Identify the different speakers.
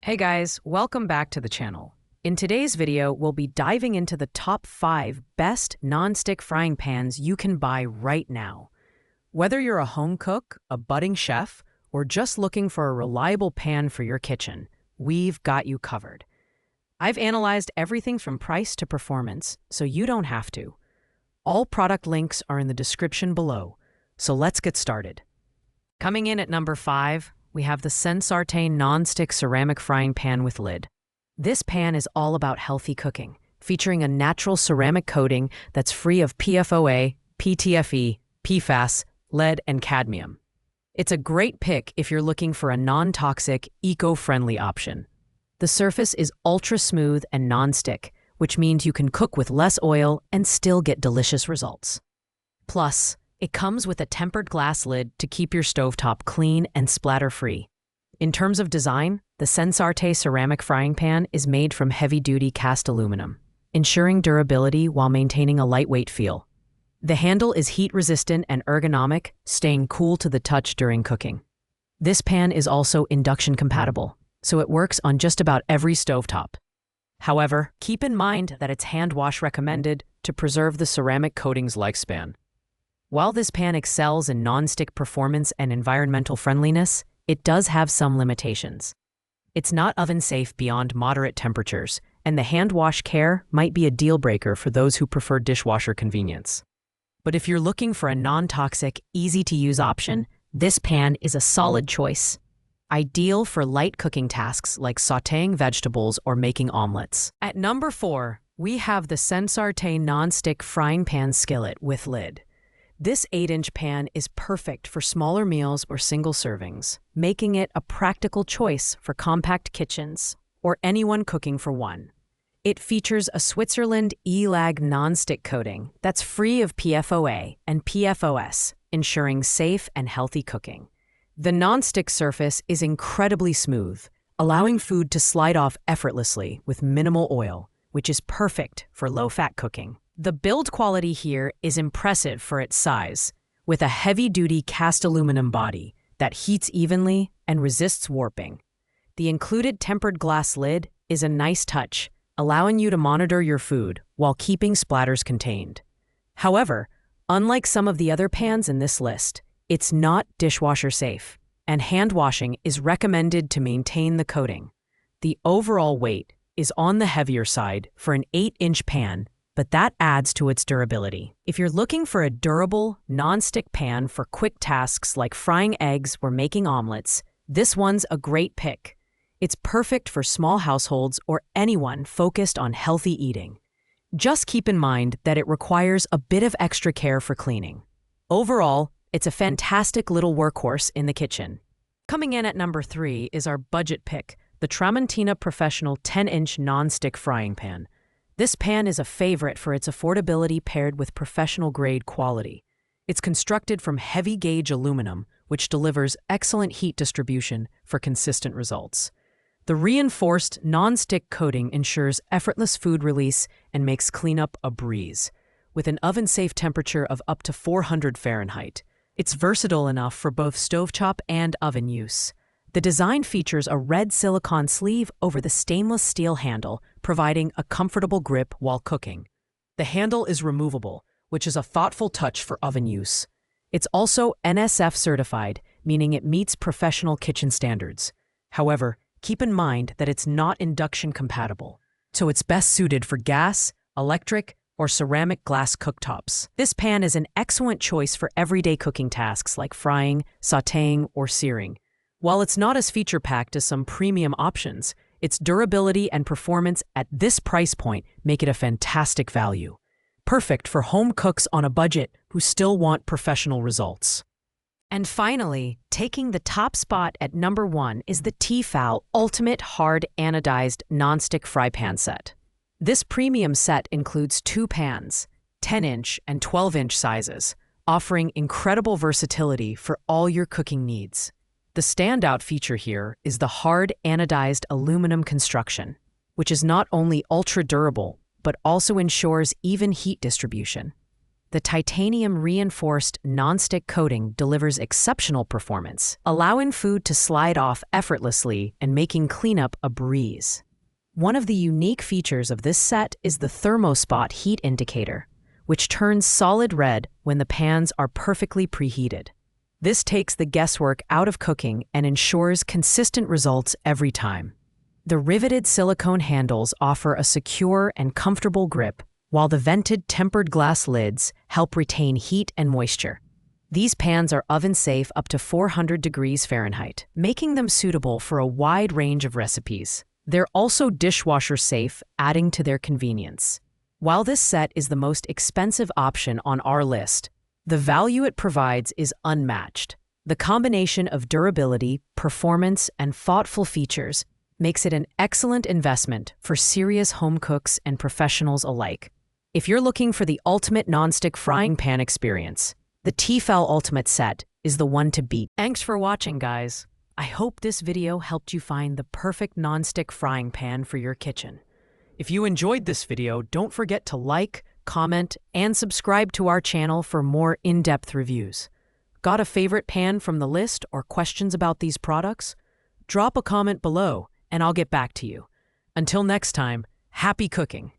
Speaker 1: Hey guys, welcome back to the channel. In today's video, we'll be diving into the top 5 best non-stick frying pans you can buy right now. Whether you're a home cook, a budding chef, or just looking for a reliable pan for your kitchen, we've got you covered. I've analyzed everything from price to performance, so you don't have to. All product links are in the description below, so let's get started. Coming in at number 5, we have the Sensarte non-stick ceramic frying pan with lid. This pan is all about healthy cooking, featuring a natural ceramic coating that's free of PFOA, PTFE, PFAS, lead, and cadmium. It's a great pick if you're looking for a non-toxic, eco-friendly option. The surface is ultra-smooth and non-stick, which means you can cook with less oil and still get delicious results. Plus, it comes with a tempered glass lid to keep your stovetop clean and splatter-free. In terms of design, the Sensarte ceramic frying pan is made from heavy-duty cast aluminum, ensuring durability while maintaining a lightweight feel. The handle is heat-resistant and ergonomic, staying cool to the touch during cooking. This pan is also induction-compatible, so it works on just about every stovetop. However, keep in mind that it's hand-wash recommended to preserve the ceramic coating's lifespan. While this pan excels in non-stick performance and environmental friendliness, it does have some limitations. It's not oven-safe beyond moderate temperatures, and the hand-wash care might be a deal-breaker for those who prefer dishwasher convenience. But if you're looking for a non-toxic, easy-to-use option, this pan is a solid choice. Ideal for light cooking tasks like sautéing vegetables or making omelets. At number 4, we have the Sensarte non-stick frying pan skillet with lid. This 8-inch pan is perfect for smaller meals or single servings, making it a practical choice for compact kitchens or anyone cooking for one. It features a Switzerland E-Lag non-stick coating that's free of PFOA and PFOS, ensuring safe and healthy cooking. The non-stick surface is incredibly smooth, allowing food to slide off effortlessly with minimal oil, which is perfect for low-fat cooking. The build quality here is impressive for its size, with a heavy-duty cast aluminum body that heats evenly and resists warping. The included tempered glass lid is a nice touch, allowing you to monitor your food while keeping splatters contained. However, unlike some of the other pans in this list, it's not dishwasher safe, and hand washing is recommended to maintain the coating. The overall weight is on the heavier side for an 8-inch pan, but that adds to its durability. If you're looking for a durable, non-stick pan for quick tasks like frying eggs or making omelets, this one's a great pick. It's perfect for small households or anyone focused on healthy eating. Just keep in mind that it requires a bit of extra care for cleaning. Overall, it's a fantastic little workhorse in the kitchen. Coming in at number 3 is our budget pick, the Tramontina Professional 10-inch non-stick frying pan. This pan is a favorite for its affordability paired with professional-grade quality. It's constructed from heavy-gauge aluminum, which delivers excellent heat distribution for consistent results. The reinforced non-stick coating ensures effortless food release and makes cleanup a breeze. With an oven-safe temperature of up to 400 Fahrenheit, it's versatile enough for both stovetop and oven use. The design features a red silicone sleeve over the stainless steel handle, providing a comfortable grip while cooking. The handle is removable, which is a thoughtful touch for oven use. It's also NSF certified, meaning it meets professional kitchen standards. However, keep in mind that it's not induction compatible, so it's best suited for gas, electric, or ceramic glass cooktops. This pan is an excellent choice for everyday cooking tasks like frying, sautéing, or searing. While it's not as feature-packed as some premium options, its durability and performance at this price point make it a fantastic value. Perfect for home cooks on a budget who still want professional results. And finally, taking the top spot at number 1 is the Tefal Ultimate Hard Anodized Nonstick Fry Pan Set. This premium set includes 2 pans, 10-inch and 12-inch sizes, offering incredible versatility for all your cooking needs. The standout feature here is the hard anodized aluminum construction, which is not only ultra-durable, but also ensures even heat distribution. The titanium-reinforced nonstick coating delivers exceptional performance, allowing food to slide off effortlessly and making cleanup a breeze. One of the unique features of this set is the thermospot heat indicator, which turns solid red when the pans are perfectly preheated. This takes the guesswork out of cooking and ensures consistent results every time. The riveted silicone handles offer a secure and comfortable grip, while the vented tempered glass lids help retain heat and moisture. These pans are oven-safe up to 400 degrees Fahrenheit, making them suitable for a wide range of recipes. They're also dishwasher-safe, adding to their convenience. While this set is the most expensive option on our list, the value it provides is unmatched. The combination of durability, performance, and thoughtful features makes it an excellent investment for serious home cooks and professionals alike. If you're looking for the ultimate nonstick frying pan experience, the Tefal Ultimate Set is the one to beat. Thanks for watching, guys. I hope this video helped you find the perfect nonstick frying pan for your kitchen. If you enjoyed this video, don't forget to like, comment, and subscribe to our channel for more in-depth reviews. Got a favorite pan from the list or questions about these products? Drop a comment below, and I'll get back to you. Until next time, happy cooking!